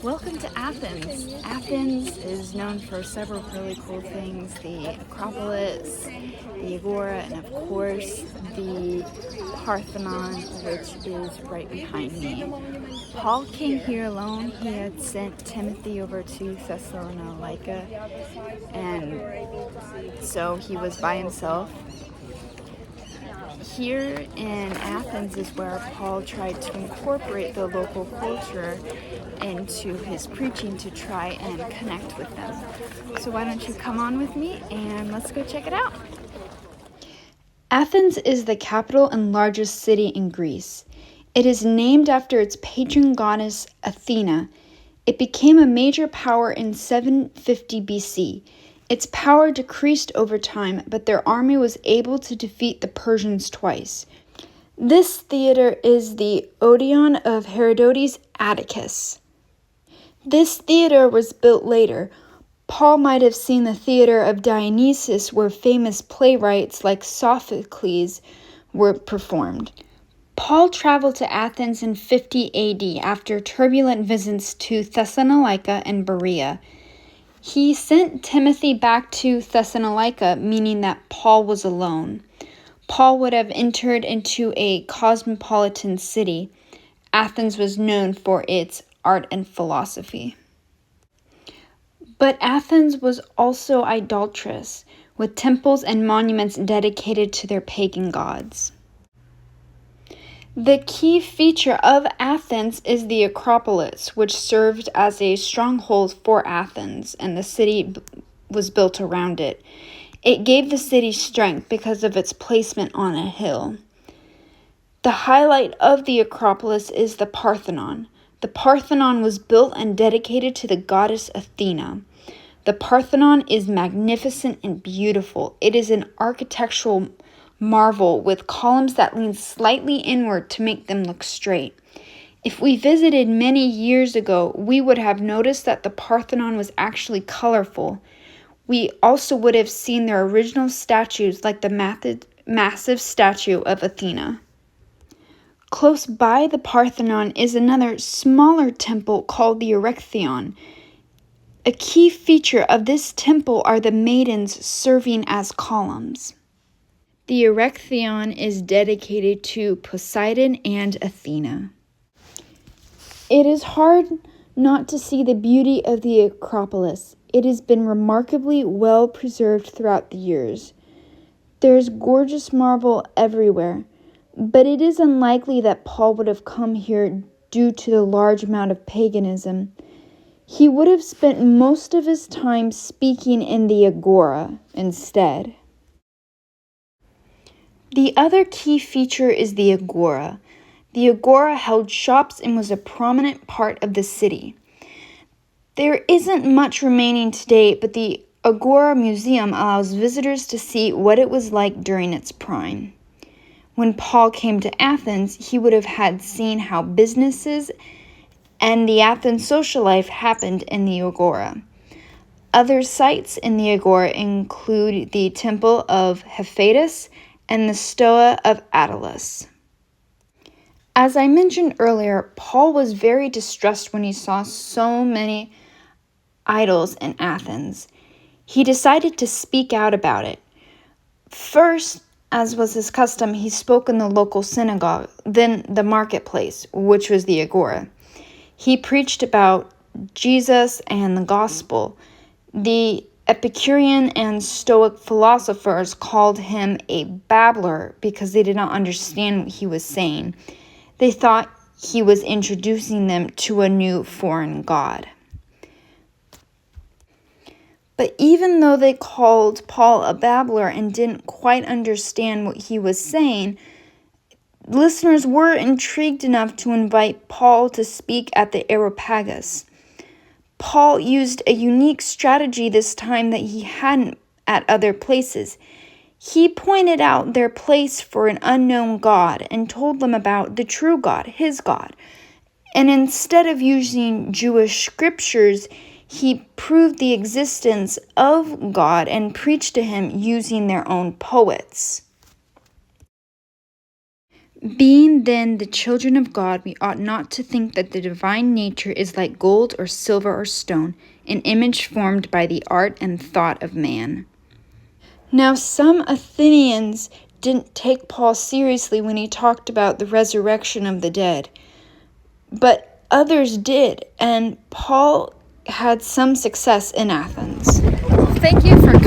Welcome to Athens. Athens is known for several really cool things: the Acropolis, the Agora, and of course the Parthenon, which is right behind me. Paul came here alone. He had sent Timothy over to Thessalonica, and so he was by himself. Here in Athens is where Paul tried to incorporate the local culture into his preaching to try and connect with them. So why don't you come on with me and let's go check it out. Athens is the capital and largest city in Greece. It is named after its patron goddess Athena. It became a major power in 750 BC. Its power decreased over time, but their army was able to defeat the Persians twice. This theater is the Odeon of Herodotus Atticus. This theater was built later. Paul might have seen the theater of Dionysus, where famous playwrights like Sophocles were performed. Paul traveled to Athens in 50 AD after turbulent visits to Thessalonica and Berea. He sent Timothy back to Thessalonica, meaning that Paul was alone. Paul would have entered into a cosmopolitan city. Athens was known for its art and philosophy. But Athens was also idolatrous, with temples and monuments dedicated to their pagan gods. The key feature of Athens is the Acropolis, which served as a stronghold for Athens, and the city was built around it. It gave the city strength because of its placement on a hill. The highlight of the Acropolis is the Parthenon. The Parthenon was built and dedicated to the goddess Athena. The Parthenon is magnificent and beautiful. It is an architectural marvel with columns that lean slightly inward to make them look straight. If we visited many years ago, we would have noticed that the Parthenon was actually colorful. We also would have seen their original statues, like the massive statue of Athena. Close by the Parthenon is another smaller temple called the Erechtheion. A key feature of this temple are the maidens serving as columns. The Erechtheion is dedicated to Poseidon and Athena. It is hard not to see the beauty of the Acropolis. It has been remarkably well preserved throughout the years. There is gorgeous marble everywhere, but it is unlikely that Paul would have come here due to the large amount of paganism. He would have spent most of his time speaking in the Agora instead. The other key feature is the Agora. The Agora held shops and was a prominent part of the city. There isn't much remaining today, but the Agora Museum allows visitors to see what it was like during its prime. When Paul came to Athens, he would have had seen how businesses and the Athens social life happened in the Agora. Other sites in the Agora include the Temple of Hephaestus and the Stoa of Attalus. As I mentioned earlier, Paul was very distressed when he saw so many idols in Athens. He decided to speak out about it. First, as was his custom, he spoke in the local synagogue, then the marketplace, which was the Agora. He preached about Jesus and the gospel. The Epicurean and Stoic philosophers called him a babbler because they did not understand what he was saying. They thought he was introducing them to a new foreign god. But even though they called Paul a babbler and didn't quite understand what he was saying, listeners were intrigued enough to invite Paul to speak at the Areopagus. Paul used a unique strategy this time that he hadn't at other places. He pointed out their place for an unknown God and told them about the true God, his God. And instead of using Jewish scriptures, he proved the existence of God and preached to him using their own poets. Being then the children of God, we ought not to think that the divine nature is like gold or silver or stone, an image formed by the art and thought of man. Now, some Athenians didn't take Paul seriously when he talked about the resurrection of the dead, but others did, and Paul had some success in Athens. Thank you for